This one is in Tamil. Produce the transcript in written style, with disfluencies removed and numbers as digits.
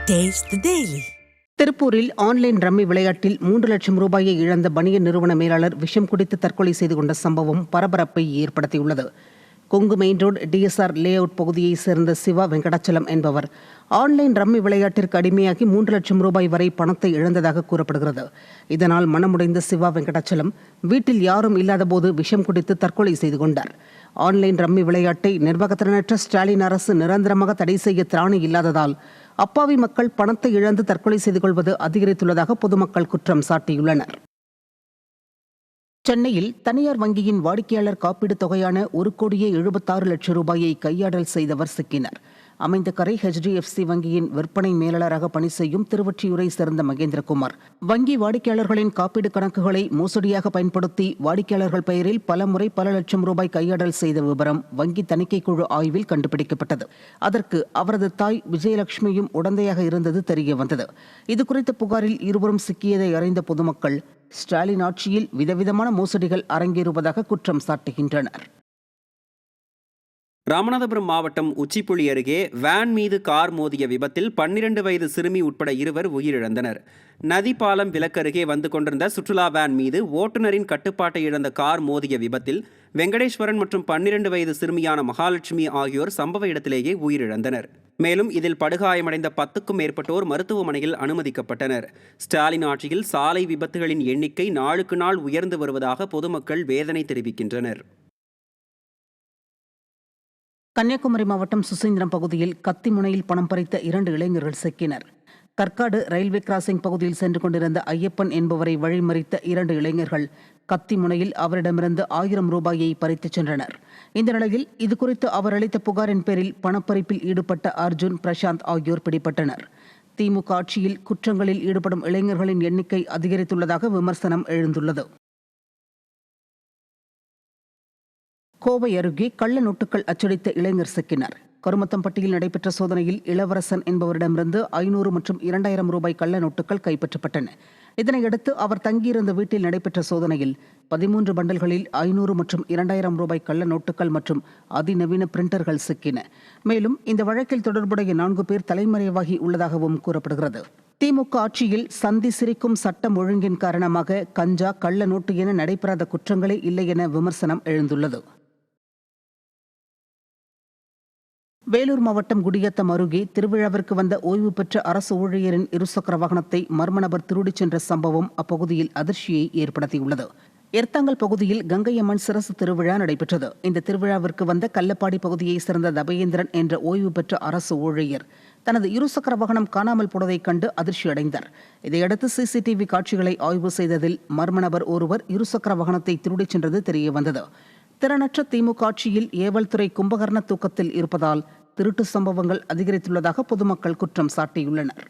Taste the Daily. திருப்பூரில் ஆன்லைன் ரம்மி விளையாட்டில் 3 லட்சம் ரூபாயை இழந்த பனியன் நிறுவன மேலாளர் விஷம் குடித்து தற்கொலை செய்து கொண்ட சம்பவம் பரபரப்பை ஏற்படுத்தியுள்ளது. Kongu main road TSR layout பகுதியைச் சேர்ந்த சிவா வெங்கடாச்சலம் என்பவர் ஆன்லைன் ரம்மி விளையாட்டிற்கு அடிமையாகி 3 லட்சம் ரூபாய் வரை பணத்தை இழந்ததாக கூறப்படுகிறது. இதனால் மனமுடைந்த சிவா வெங்கடாச்சலம் வீட்டில் யாரும் இல்லாதபோது விஷம் குடித்து தற்கொலை செய்து கொண்டார். ஆன்லைன் ரம்மி விளையாட்டை நிர்வாகத்திறனற்ற ஸ்டாலின் அரசு நிரந்தரமாக தடை செய்ய திராணி இல்லாததால் அப்பாவி மக்கள் பணத்தை இழந்து தற்கொலை செய்து கொள்வது அதிகரித்துள்ளதாக பொதுமக்கள் குற்றம் சாட்டியுள்ளனர். சென்னையில் தனியார் வங்கியின் வாடிக்கையாளர் காப்பீடு தொகையான 1,76 லட்சம் ரூபாயை கையாடல் செய்தவர் சிக்கினர். அமைந்தகரை HDFC வங்கியின் விற்பனை மேலாளராக பணி செய்யும் திருவொற்றியூரை சேர்ந்த மகேந்திரகுமார் வங்கி வாடிக்கையாளர்களின் காப்பீடு கணக்குகளை மோசடியாக பயன்படுத்தி வாடிக்கையாளர்கள் பெயரில் பல லட்சம் ரூபாய் கையாடல் செய்த விவரம் வங்கி தணிக்கை குழு ஆய்வில் கண்டுபிடிக்கப்பட்டது. அதற்கு அவரது தாய் விஜயலட்சுமியும் உடந்தையாக இருந்தது தெரியவந்தது. இதுகுறித்த புகாரில் இருவரும் சிக்கியதை அறிந்த பொதுமக்கள் ஸ்டாலின் ஆட்சியில் விதவிதமான மோசடிகள் அரங்கேறுவதாக குற்றம் சாட்டுகின்றனர். ராமநாதபுரம் மாவட்டம் உச்சிப்புளி அருகே வேன் மீது கார் மோதிய விபத்தில் 12 வயது சிறுமி உட்பட 2 உயிரிழந்தனர். நதி பாலம் விலக்கருகே வந்து கொண்டிருந்த சுற்றுலா வேன் மீது ஓட்டுநரின் கட்டுப்பாட்டை இழந்த கார் மோதிய விபத்தில் வெங்கடேஸ்வரன் மற்றும் 12 வயது சிறுமியான மகாலட்சுமி ஆகியோர் சம்பவ இடத்திலேயே உயிரிழந்தனர். மேலும் இதில் படுகாயமடைந்த 10க்கும் மேற்பட்டோர் மருத்துவமனையில் அனுமதிக்கப்பட்டனர். ஸ்டாலின் ஆட்சியில் சாலை விபத்துகளின் எண்ணிக்கை நாளுக்கு நாள் உயர்ந்து வருவதாக பொதுமக்கள் வேதனை தெரிவிக்கின்றனர். கன்னியாகுமரி மாவட்டம் சுசீந்திரம் பகுதியில் கத்தி முனையில் பணம் பறித்த 2 இளைஞர்கள் சிக்கினர். கற்காடு ரயில்வே கிராசிங் பகுதியில் சென்று கொண்டிருந்த ஐயப்பன் என்பவரை வழிமறித்த 2 இளைஞர்கள் கத்தி முனையில் அவரிடமிருந்து 1000 ரூபாயை பறித்துச் சென்றனர். இந்த நிலையில் இதுகுறித்து அவர் அளித்த புகாரின் பேரில் பணப்பறிப்பில் ஈடுபட்ட அர்ஜுன், பிரசாந்த் ஆகியோர் பிடிபட்டனர். திமுக ஆட்சியில் குற்றங்களில் ஈடுபடும் இளைஞர்களின் எண்ணிக்கை அதிகரித்துள்ளதாக விமர்சனம் எழுந்துள்ளது. கோவை அருகே கள்ள நோட்டுகள் அச்சடித்த இளைஞர் சிக்கினார். கருமத்தம்பட்டியில் நடைபெற்ற சோதனையில் இளவரசன் என்பவரிடமிருந்து 500 மற்றும் 2000 ரூபாய் கள்ள நோட்டுகள் கைப்பற்றப்பட்டன. இதனையடுத்து அவர் தங்கியிருந்த வீட்டில் நடைபெற்ற சோதனையில் 13 பண்டல்களில் 500 மற்றும் 2000 ரூபாய் கள்ள நோட்டுகள் மற்றும் அதிநவீன பிரிண்டர்கள் சிக்கின. மேலும் இந்த வழக்கில் தொடர்புடைய 4 பேர் தலைமறைவாகி உள்ளதாகவும் கூறப்படுகிறது. திமுக ஆட்சியில் சந்தி சிரிக்கும் சட்டம் ஒழுங்கின் காரணமாக கஞ்சா, கள்ள நோட்டு என நடைபெறாத குற்றங்களே இல்லை என விமர்சனம் எழுந்துள்ளது. வேலூர் மாவட்டம் குடியாத்தம் அருகே திருவிழாவிற்கு வந்த ஓய்வு பெற்ற அரசு ஊழியரின் இருசக்கர வாகனத்தை மர்ம நபர் திருடிச் சென்ற சம்பவம் அப்பகுதியில் அதிர்ச்சியை ஏற்படுத்தியுள்ளது. எர்த்தாங்கல் பகுதியில் கங்கையம்மன் சிரசு திருவிழா நடைபெற்றது. இந்த திருவிழாவிற்கு வந்த கள்ளப்பாடி பகுதியைச் சேர்ந்த தபயேந்திரன் என்ற ஓய்வு பெற்ற அரசு ஊழியர் தனது இருசக்கர வாகனம் காணாமல் போனதைக் கண்டு அதிர்ச்சியடைந்தார். இதையடுத்து CCTV காட்சிகளை ஆய்வு செய்ததில் மர்ம நபர் ஒருவர் இருசக்கர வாகனத்தை திருடிச் சென்றது தெரியவந்தது. திறனற்ற திமுக ஆட்சியில் ஏவல் துறை கும்பகர்ண தூக்கத்தில் இருப்பதால் திருட்டு சம்பவங்கள் அதிகரித்துள்ளதாக பொதுமக்கள் குற்றம் சாட்டியுள்ளனர்.